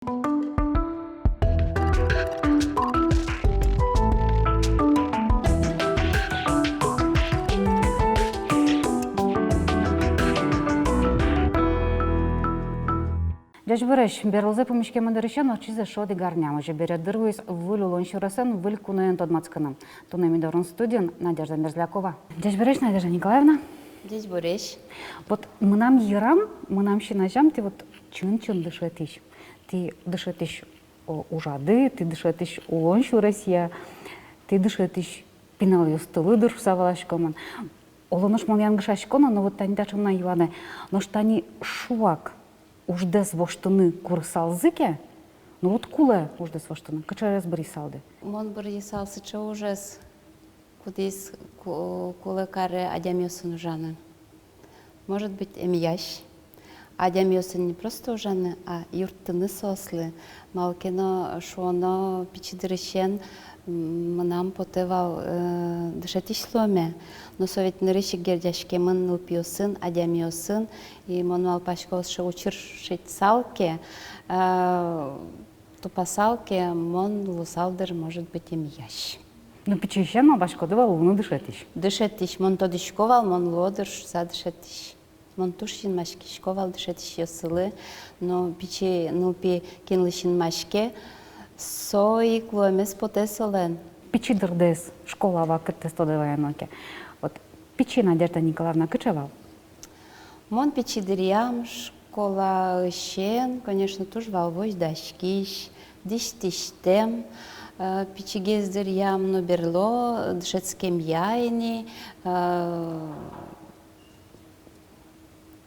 Дядь Береш, берлзе помішки мандарищан, очізе шоди гарнямо, же бере дирвуюсь вилю лонщурасен, вильку на ентодмацканам. То на мідорон студіон Надежда Мерзлякова. Дядь Береш, Надежда Николаевна. Дядь Борис. Вот мы нам ерам, мы нам щенажам, ты вот чин-чин дышетищ. Ты дышетищ у жады, ты дышетищ у лонщурасия, ты дышетищ пинал юстылы дырсавалашкоман. Олонош мон янгышашкона, но вот тани дачам на юане, но штани шуак. Уждес воштыны курсалзыке, ну вот куле уждес воштыны, качарес брисалды. Мон брисалсы че ужас, кудис куле каре адямиосын ужаны. Может быть, эмияш. Адямиосын не просто ужаны, а юрттыны сослы. Малкино шуоно пичидырышен мынам потывал дышатиш ломе. Но совет нырышик гердяшке мын нылпиосын, адямиосын, и мон малпашковшы учыршить салке, тупасалке мон лусалдыр, может быть, эмияш. Ну пичищен малбашкодывал, уны дышетищ. Дышетиш, мон то дышковал, мон лодыр, за дышетиш. Мон тушин машки шковал, дышетиш ёсылы, но пичи нылпи кинлышин машке, сой клуэмес потесолен. Пичи дырдес, школа вакыт тестодывая ноке. Вот пичи Надежда Николаевна кычевал. Мон пичи дырьям, школа ищен, конечно, туж валвось дашкиш, диштиштем, пичи гездырьям, но берло, дышетскем яйни,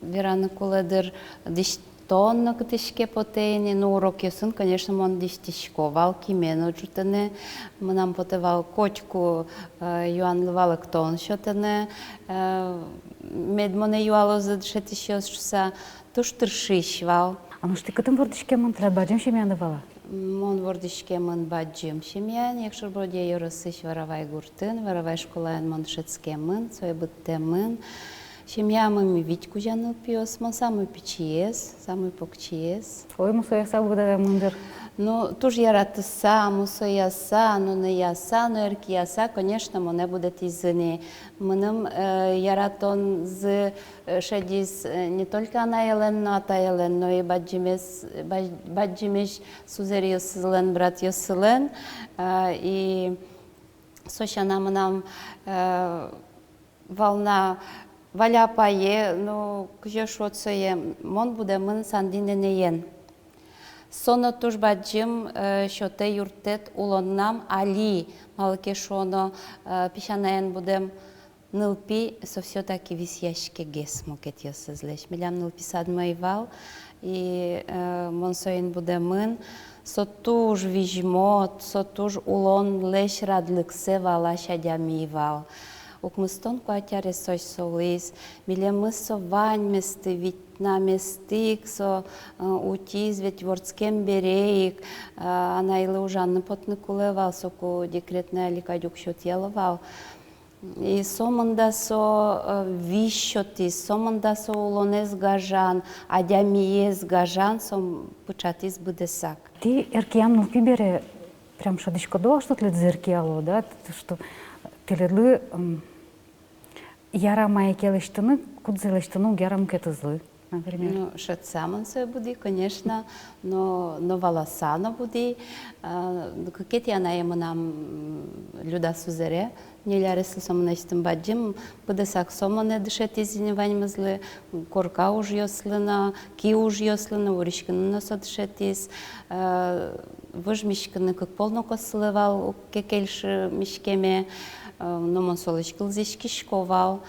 вераны куледыр диштонно кытышке потейни, но урок ясын, конечно, мон диштишковал, кимену джутене, нам потевал кочку, юанлывал ктон шотене, медмоне юало задышетиш ёсшуса, туш тыршишвал. А ну что ты к этому вордышке мон треб баджим щемяндывала? Мон вордышке мон баджим щемян, якшыр броде ёрысыш варавай гуртын, варавай школаен мон дышетске мын, сой бытте мын. Семья мы Витьку жаныл пьёс, мон самый печиес, самый покчиес. Ой, мусоя сал выдавая мындыр. Ну, туж яратыса, мусояса, но не яса, но эркияса, конечно, моне будет изыни. Мыным яратон з шедис не только она елен, но ата елен, но и баджимеш сузер йосылен, брат йосылен. И сощана мынам волна валяпае, ну, кжеш отсое, мон буде мын сандиненеен. Соно туж баджим шоте юртет улоннам али, малке шоно пишанаен будем нылпи, со все-таки висяшке гес мокет йосызлеш. Милям нылпи садмайвал, и мон соен буде мын, со туж вижмот, со туж улон леш радлыксе вала шадямивал. Укмыстон куатяре сой солис, миле мысо вань месты, ведь на местик, со утиз, ведь вордскем береик, она или ужанны потны кулевал, соку декретная ликадюк счет яловал. И соманда со вищоти, соманда со улонез гажан, адямиез гажан, сом пучатиз будесак. Ты эркиям ну пибере прям шадышко дола, что ты зеркиало, да, что ты ледлы яра моя келыштыны, кудзелыштыны, ярам кетызлы, например. Ну, шатсаман сой буди, конечно, но волосана буди. Какие она ему нам люда сузере, не ляресли сомнестым баджим, буде сак сомоне дышет изиневаньмызлы, корка уж ёслына, ки уж ёслына, уришканы носо дышетиз, выжмишканы как полно косылывал, кекельши мишкеме, но мон солочкыл здесь кишковал,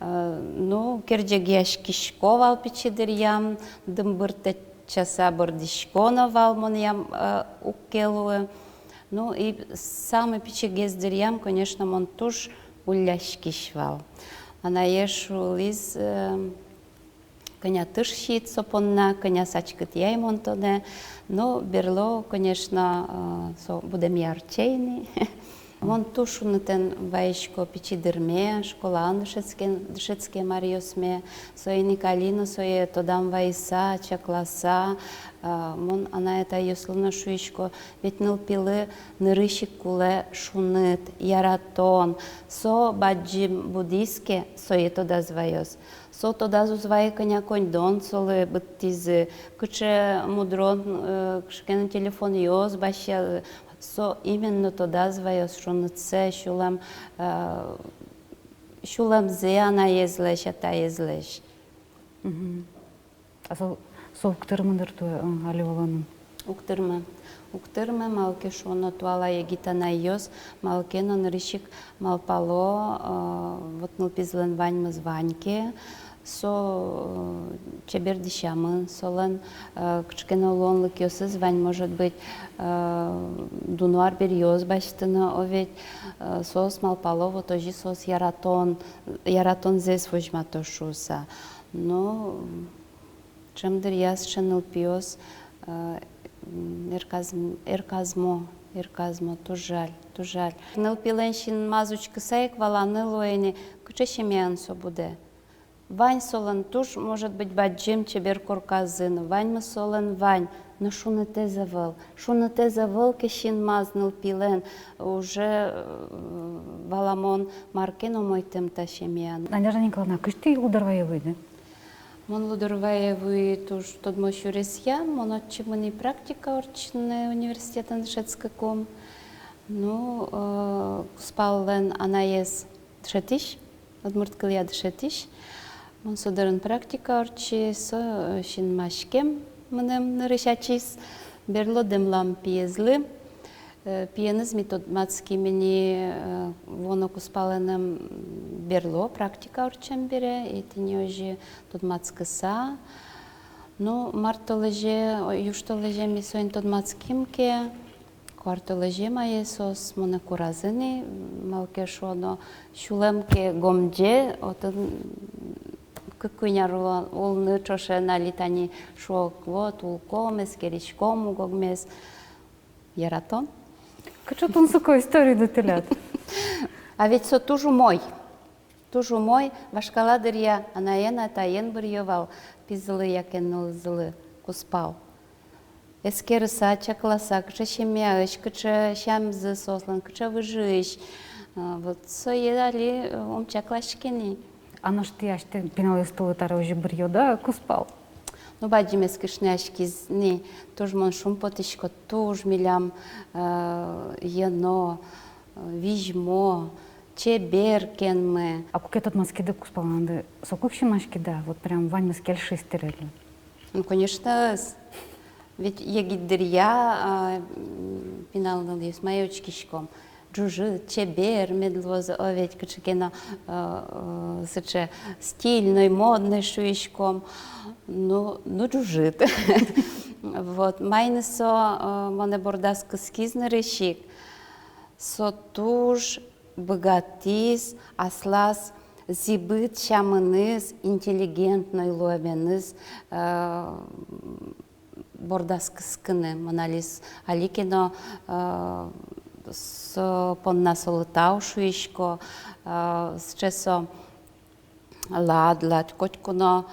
ну керджегеш кишковал печидырьям, дымбырте часа бордишконовал мон ям укелуе. Ну и самый печегездырьям, конечно, мон туж уляш кишвал. Она ешу лиз коня тыршит сопонна, коня сачкат яй монтоне, но берло, конечно, будем ярчейный. Мон тушу нытен ваишко печидырме, школан дышецке мариосме, сое Никалину, сое тодам вайса, чакласа, Мон ана это юслына шуишко, ведь нылпилы нырышик куле шунит, яратон, со баджим буддийске, со это дозвайос. Со тогда звай коня конь дон, солы быттизы, куче мудрон, кшкен телефон йоз, баща, со именно тогда звайос, шунитсе, шулам зеяна езлеш, ата езлеш. А сол ктырмындыр туе али оланым. Уктырмы малке шоно туала егита на йоз, малке на нырышик малпало, вот нылпизлен ваньмыз ваньке, со чебер дишамы, солен кчкен олонлык йосыз вань, может быть, дунуар бер йоз баштына, овет сос малпало, вот ожи сос яратон зес вожмато шуса. Но чемдер яс ченыл пиос, Эрказмо, ту жаль. Ныл пиленшин мазучка сайк вала нылоэни, кучешемян со буде. Вань солен туш, может быть, баджим чебер корказын, вань солен вань, но шуны те завыл, кешин маз ныл пилен, уже валамон маркено мой тем ташемян. Надежда Николаевна, кышты ударвая выйды? Мон лудорваевый туш тот мощуресья, мон отчимный практика орчный университетен шецкаком. Ну, спал лен анаез дшетиш, отмурткалия дшетиш. Мон сударен практика орчи со шин машкем мнем нарышачис, берло демлам пьезлы. Пиеныз методматский мені воноку спаленем берло, практика орчем бере, и тіні ожі тодматскиса. Ну, марто леже, юшто леже місоін тодматскімке, кварто леже має сос монекуразини, малке шоно шулемке гомдже, отын кыкуняр олны чоше налитани шокло, тулком, эскеричком угогмес, яратон. Качо тон суко истории деталят? А ведь со тужу мой, вашкаладыр я, анаена таен бір йовал, пизылы якен зылы, куспал. Эскерса, чакласа, кыча шемяыш, кыча шамзы сослан, кыча выжыш. Вот со едали чаклашкени. А на что я ще пинал столы тара уже бір йода куспал? Ну, баджим ескишняшки зни, туж мон шум потишко, туж милям ено, вижмо, чеберкенме. А как этот маскиды куспал, надо сокупщи машкида, вот прям вань маскель шестерели. Ну, конечно, ведь егидырья пинал на лес майочкишком. Джужи, чебер, медлоз, оведь, качекена, сыче стильной, модной шуишком. Ну, джужит. Вот, майны со моне бордаско скизны решик. Со туж, богатис, аслас, зибыт, шамыныз, интеллигентной луабеныз, бордаско скыны, моналис, аликино, с понна солотау шуишко, с чесо ладлат, котькуно,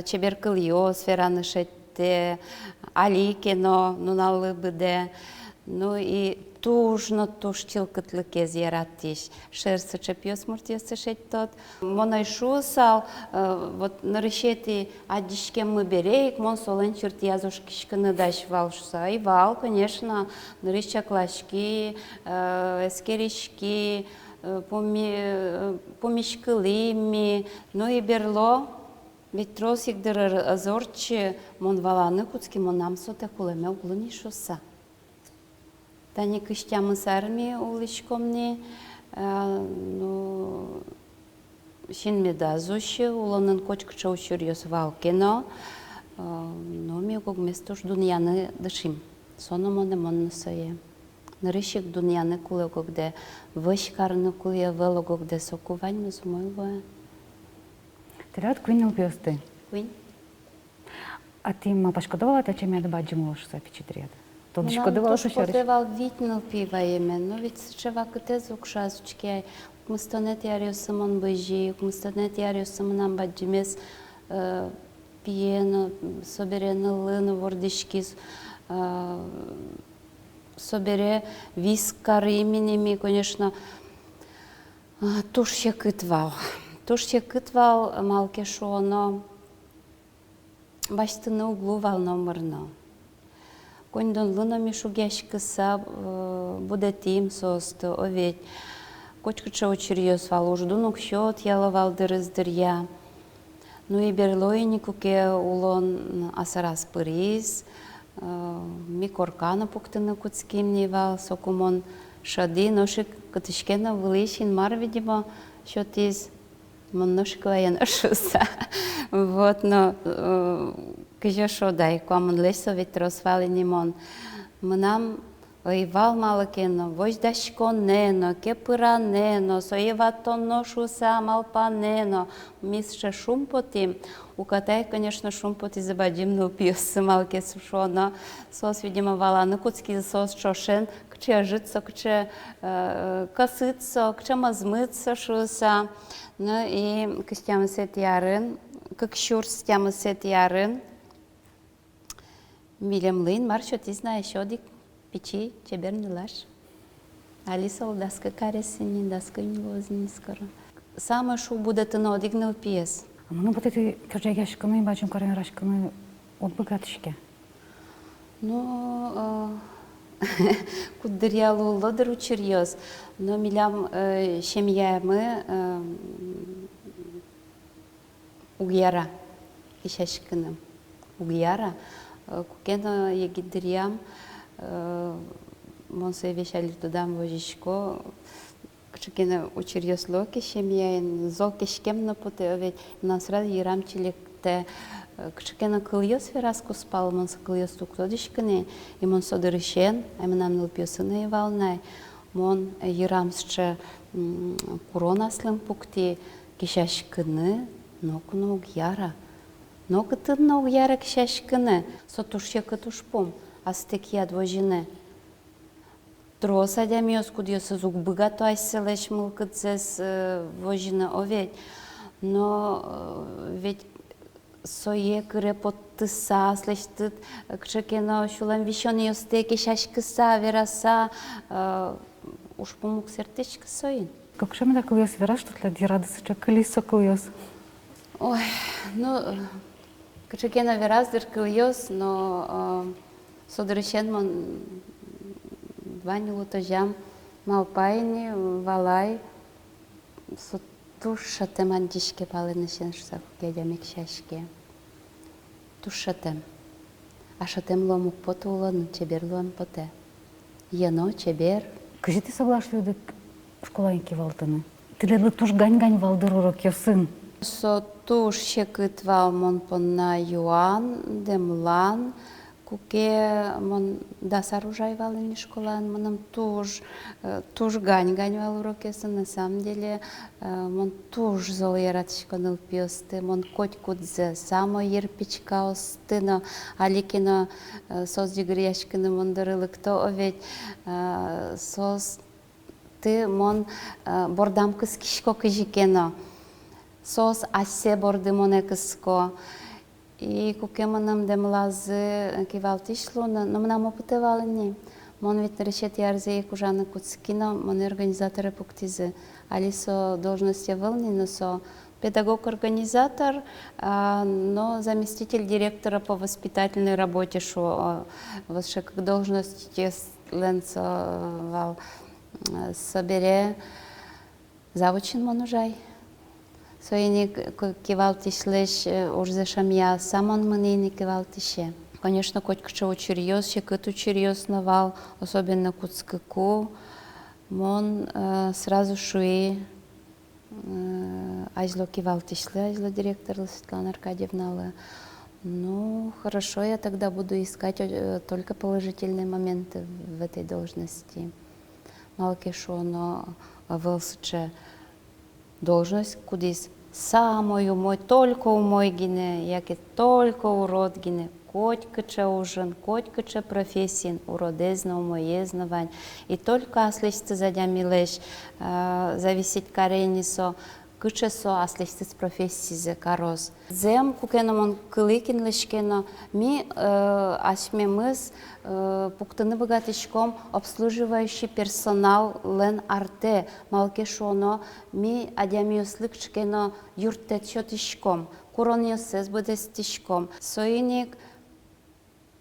чеберкыльо, сфераны шетте, аликино, нуналы быде, ну и тужно тушчилкытлыке зияраттиш. Шерсы чепьёс муртьёсы шет тот. Моной шусал, вот нарышети адишке мы береек, мон солен черт язушкишканы даш вал шуса. И вал, конечно, нарышчаклашки, эскеришки, помешкылыми, ну и берло. Ведь тросик дыр азорчи, мон валаны куцки, мон нам соте кулеме углыни шуса. Тани кыштямы сарми улычкомни, ну, шинме дазуши, улонын кочкыча учурьёс валкино, но ми гогместуш дуньяны дышим. Соно моне монны сое. Нарышик дуньяны куле гогде, вышкарны куле вело гогде сокувань музумойлое. Терят квинил пьёсты. Квин? А ты ма пашкодовала, та чем я добавила шуса печатред? Тон шкодовала, что шариш? Потевал витнил пиваеме, но ведь чева кыте зукшазучки, мустонет яриосамон быжи, мустонет яриосамонам баджимес пиено, собере налыны вордишки, собере вискар именеми, конечно, туш ще кытвал. Туш ще кытвал малке шоно, башты на углу вал мырно. Кондон лына мишугяшкыса буде тим состы, овет. Кочкача очерьез вал уждунук счет яловал дырыздырья. Ну и берлойни куке улон асарас пырис, ми коркана пуктына куцкимни вал, сокумон шады, ношик катышкена вылышин мар, видимо, счет из монношик ваян ашуса. Вот, но кыжа шодай, куамон лесо ветрос вали нимон. Мнам Ойвал малакено, вождашко нено, кепыра нено, соевато ношуса малпа нено. Мисше шумпоти, укатай, конечно, шумпоти забадим, но пьесы малке сушона. Сос, видимо, вала на куцки сос шошен, кче житься, кче косыться, кче мазмыться шуса. Ну и кстяма сет ярын, как щур стяма сет ярын. Милем лын, маршо, ты знаешь, одик. Печи, чеберный лаш. Алиса даска каресини, даска нилозни скоро. Самое шо будет на одигнал пьес. Ну вот эти каджаяшканы, бачим каренрашканы от богатышки. Ну, кудырялу лодыру черьез. Но милям семья мы угяра, ишашканы. Угяра, кукена егидриям. Монсе вещали туда вожичко, кчекена учерьез локи семья, золки шкем на пути, ведь нас раз ярамчили те, кчекена кыльез вераску спал, монсе кыльез туктодишкане, и монсе дырышен, а мы нам нылпьесыны и волнай, мон ярамсче куронаслым пукти, кишашканы, нокуну угяра, нокытын угяра кишашканы, сотушья катушпом. Астекия двожины. Троса дямиос кудиос звук богато айселеш мылкыцес вожина овет. Но ведь сое кыре подтыса, слышит, кшекено шулам вещёный остеки шашкыса, вераса, уж помог сердечко соин. Как же мы так кыльёс вераш, что для дирадысы чак кылисо кыльёс? Ой, ну, кшекено верас дыр кыльёс, но Содырышен мон дванилу тожам малпайни, валай, тушатем андишке палынышен шсак кедямик шашке. Тушатем. А шатем ломук поту улон, чебер лом поте. Яно, чебер. Кажи ты соглашли дык школаньки валтыны? Ты ледлы туш гань-гань валдыр урок ёсын. Со туш щекыт вал мон понна юан, демлан, куке мон дасар ужай валыни школан, моном туж гань вал урокесы, на самом деле мон туж зоератышко ныл пьесты, мон коть кудзе, само ерпичка остыно, аликино сос дигрияшкины мон дырылы, кто овет сос ты мон бордам кыс кишко кыжикено, сос асе борды моне кыско. И кукема нам демлазы кивалтишло, но нам опытывали не. Мон ведь решет ярзе и кужана куцкино, мон организаторы пуктизы. Алисо должности волны, но со педагог-организатор, но заместитель директора по воспитательной работе, что вообще как должность ленцо собере завучин мон ужай. Соини кивалтишлеш урзешам я самон манини кивалтише. Конечно, коть кчо учерьез, щекот учерьез навал, особенно куцкаку. Мон сразу шуи ажло кивалтишле, ажло директор Светлана Аркадьевна. Ну, хорошо, я тогда буду искать только положительные моменты в этой должности. Малки шо, но вылсче должность кудись самою мой, только у мой гине, як и только урод гине, коть кыча ужин, коть кыча профессин, уродезна у моє знавань. И только аслышцы задя милеш, зависеть каренисо, кычесо аслестиц профессизе кароз. Зем кукеномон кылыкин лешкено ми ашмемыз пуктыны богатичком обслуживающий персонал лен арте малкешоно ми адямиуслык чкено юртетчотишком курониосез будестишком соиник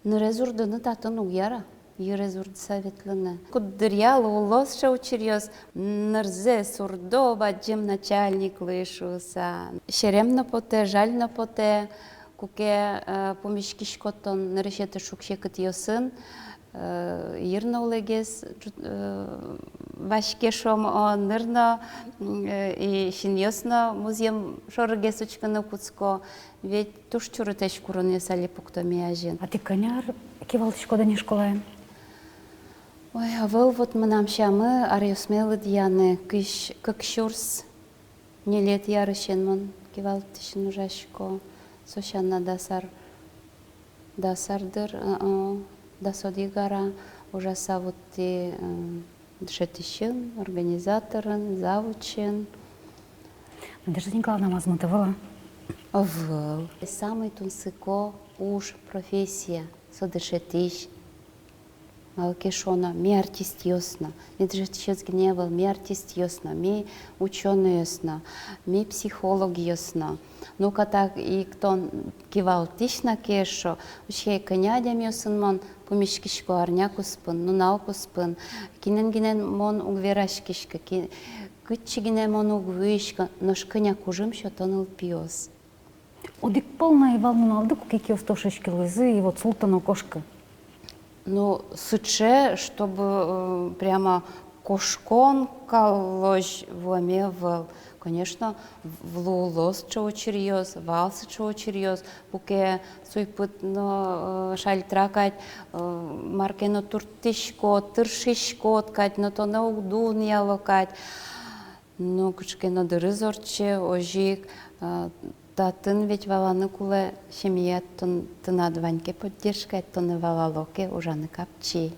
нырезурдыны татын уяра. Юрезурд советлыны. Куддырял улос шаучерьез, нырзе сурдо баджим начальник лышуса. Шеремно поте, жально поте, куке помешкишкотон нырышеты шукше кытьосын, ирно улегес вашкешом нырно и шиньосно музеем шоргес учканы куцко, ведь туш чурытеш куроне сали пуктомияжин. А ты коняр кивалтышко да не школаем? Ой, а вы вот мы нам щамы, арьосмелы дьяны, как щурс, не лет ярыщен мон, кивалтышын ужашко, сощанна дасардыр, дасодигара, ужаса вот и дшетищен, организаторын, завучен. Надежда Николаевна Мазмутова. Выл. Самый тунсыко уж профессия, содышетищ. Малкешона, ми артист ясно, ми джетищец гневал, ми артист ясно, ми ученый ясно, ми психолог ясно. Ну-ка так и кто кивал тищ на кешо, ущей конядям ясын мон, помешкишко арняку спын, ну науку спын, кинен мон угверашкишка, кытчигине мон угвышка, нож коняк ужим, что тонул пьес. Одик полная волна алды, куки остошечки лызы и вот султана кошка. Ну, сыче, чтобы прямо кошкон колощ вламевал. Конечно, влулос чего черьез, валсы чего черьез, пуке суйпытно шальтракать, маркено туртишко, тыршишко ткать, но то на угдун ялокать. Ну, кучкено дырызорче, ожик, татын ведь валаны куле семья тынадваньке поддержкать, то не валалоке ужаны капчи.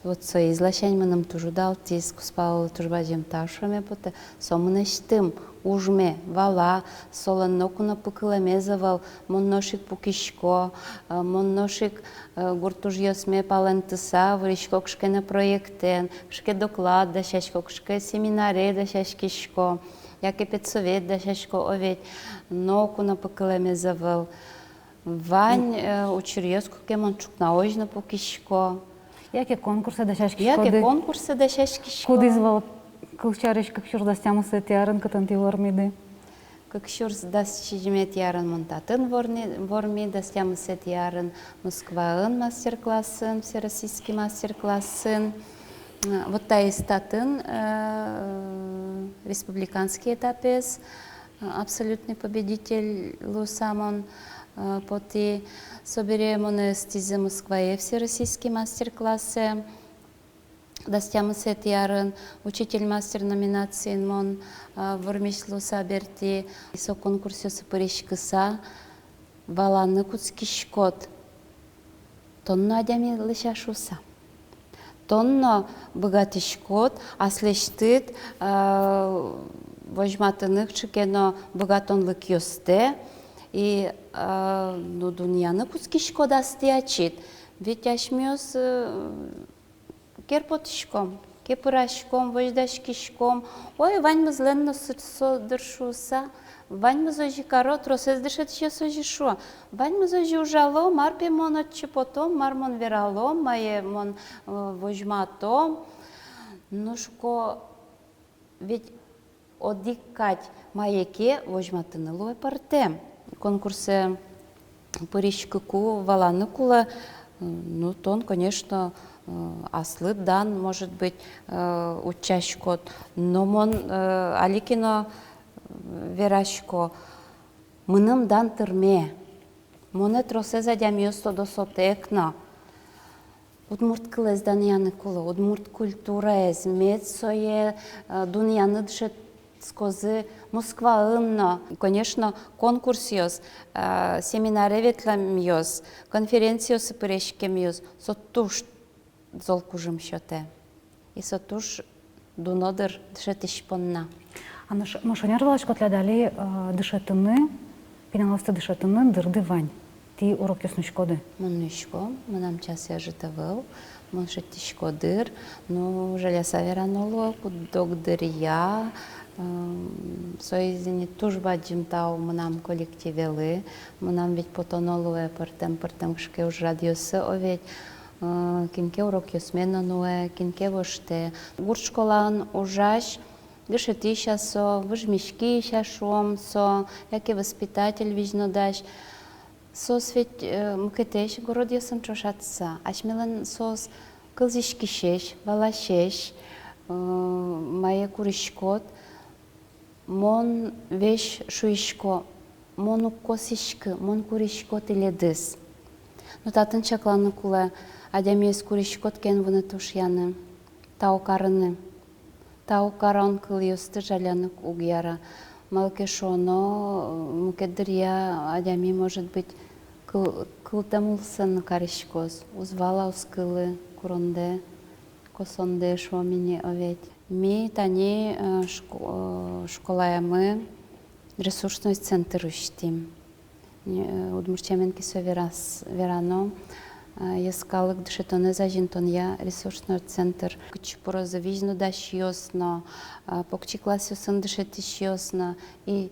Вот со излащань нам тоже дал тиск, спал тоже базем ташами, поте сомнештым ужме вала, солоноку на пукилемезавал, монношик пукишко, монношик гуртужьосме палентыса, вришко кшке на проектен, кшке доклад да шашко, кшке семинаре да шашкишко. Як і підсовет, да шашко оветь, ноку на покилемезавал. Вань учер'язку кемон чукна ожна покишко. Яке конкурсы да шашки Яке конкурси да шашкишко. Куды звал кылчарыш, как шур дастямы сетярын, катан ты вормиды. Как шурс даст чижмет ярын монтатын ворми, дастямы сетярын Москваын мастер-классын, всероссийский мастер-классын. Вот та и статын республиканский этапес, абсолютный победитель Лусамон поти соберем стизе Москве всероссийские мастер-классы, дастямы сетярын, учитель-мастер номинации мон вормиш Лусаберти, со конкурсе сапыришкыса, валаны куцкишкот, тонна адями лышашуса. Тонно богатышкот, аслештит, возьматынык чекено богатонлык йосте, и ну дуньяны кускишко дастиачит, ведь ашмёс керпотышком, кепырашком, вождашкишком, ой, ваньмыз ленно содыршуса, ваньмыз ожи карот, росез дышет еще сожишо, ваньмыз ожи ужало, марпе мон отчепотом, мармон вералом, мае мон вожматом, ну шко, ведь одикать маеке вожматыны лой парте. Конкурсы пыришкыку, валаныкула, ну тон, конечно, аслы дан, может быть, учащкот, но мон аликино верашко, мыным дан тырме, монет росе задямиосто до сотекна. Удмурт кылез дан яныкула, удмурт культура эз, мецое, дуньяны дышет скозы Москва ынно. Конечно, конкурсиос, семинаре ветламиос, конференциосы пырешкемиос, соттуш золкужым счете. И соттуш дунодыр дышет ишпонна. Аны машинер балашко тлядали дышетыны, пеналасты дышетыны дырды вань. Ти урок яснучкоды. Моннышко, манам час я житавыл, моншеттишко дыр, но желеса верануло, кудок дыр я, соизини туж баджим тау манам коллективелы, манам ведь потонуло пертем шке уж радиосы оведь, кинке урок ясмена нуэ, кинке воште. Гурт школан ужаш, гышети шасо, выжмишки шашом со, яке воспитатель вижно даш. Сос ведь мукетеш город ясам чошатса, ашмелен сос кылзишкишеш, валашеш, мае куришкот, мон веш шуишко, мон уккосишкы, мон куришкот иледис. Но татын чакланы куле, адямес куришкот кен вуны тушяны, тау карыны. Тау каран кыл юсты жаляны угяра. Малкешоно, мукедырья, адями может быть кылтамулсын каришкоз, узвала ускылы куронде, косонде шуамини оведь. Ми тани школаямы ресурсный центр уштим. Удмурчаменки со верано, яскалык дышетоне зажинтон я ресурсный центр. Кучпуро завижно дашьёсно, покчи классюсын дышетищёсно и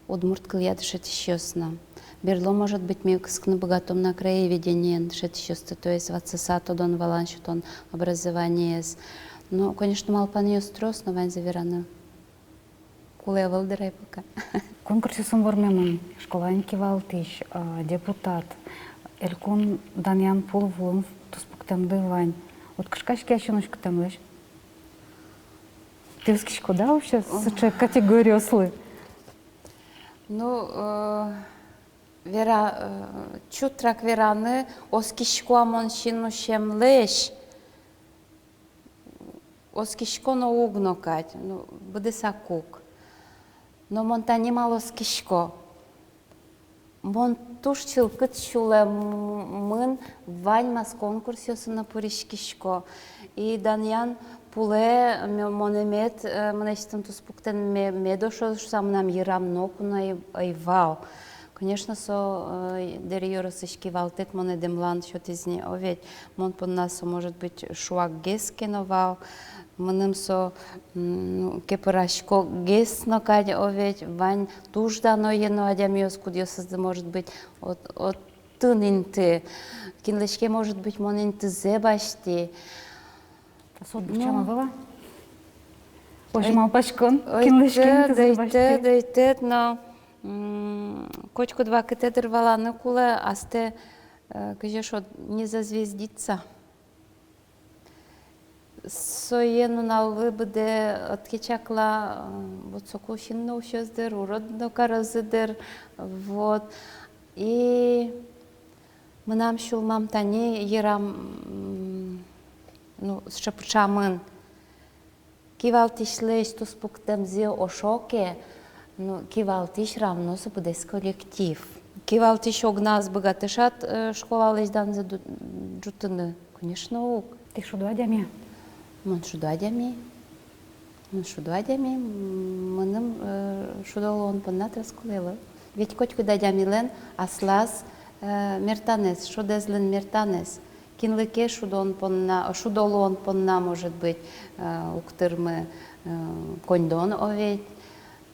удмурткал я дышетищёсно. Берло может быть мекскны богатом на краеведении дышетищёсно, то есть вацесато дон валаншутон образование. Но, конечно, малпан ее строс, но вань заверано. Куле валдырай пока. Конкурсе сумбормемын школаньки валтыш, депутат. Элькун Даньян Пулвун туспуктамды вань. Вот кышкашки ащеночку тамлыш. Ты скишко да вообще с категории ослы? Ну, чутрак вераны оскишко амоншину шемлеш. Оскишко но угнокать, ну, буде сакук. Но монтани мало скишко. Мон тушчил кытчуле мын вань мас конкурсиосы на пуришкишко. И Даньян пуле монемет мнестен туспуктен медошо самнам ярам нокуна айвал. Конечно, со дерьёросышки валтет моне демлан шот из не оведь. Мон под нас может быть шуак гескеновал. Мыным со кепырашко гесно кадь оведь. Вань туждано ено адямиос кудьосызды может быть от тынинты. Кинлешке может быть монинты зебашти. Сот бучама была? Ожимал пачкон, кинлешке зебашти. Дойте, но кочку два катедр валаны куле, асте, кажешь, не зазвездиться. Соену на выбуде откичакла, вот сокушинно ущездер, уродно каразыдер, вот. И мы нам шулмам тани ерам, ну, с шапчамын. Кивалтишлеш туспуктем зе ошоке, ну, кивалтиш равно субудес коллектив. Кивалтиш огназ богатышат школа леждан за джутыны, конечно, ук. Ты шуду адями? Мон шуду адями, мыным шудолон поннат раскулелы. Ведь котку дадямилен аслас мертанес, шудезлен мертанес. Кинлыке шудолон понна может быть уктырмы коньдон оведь.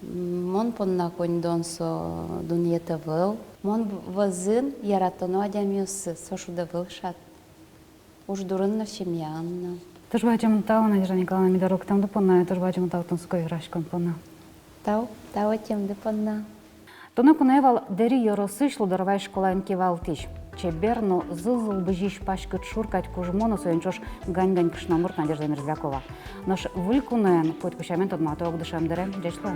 Мон понна коньдон со дуньета выл. Мон вазын яратоно адямиосы со шудавыл шат. Уж дурынна семьянна. Тоже бачим тау, Надежда Николаевна, дорог там допонна, тоже бачим тау тонской рашкон понна. Тау тем допонна. Тоны куневал дери йоросыш лударвай школаньки валтиш. Чеберну зызыл быжиш пашкыт шуркать кужмону соенчош гань-гань кышнамурт Надежда Мерзлякова. Наш вылькунен путь кушамент от маток дышамдере. Дяшло.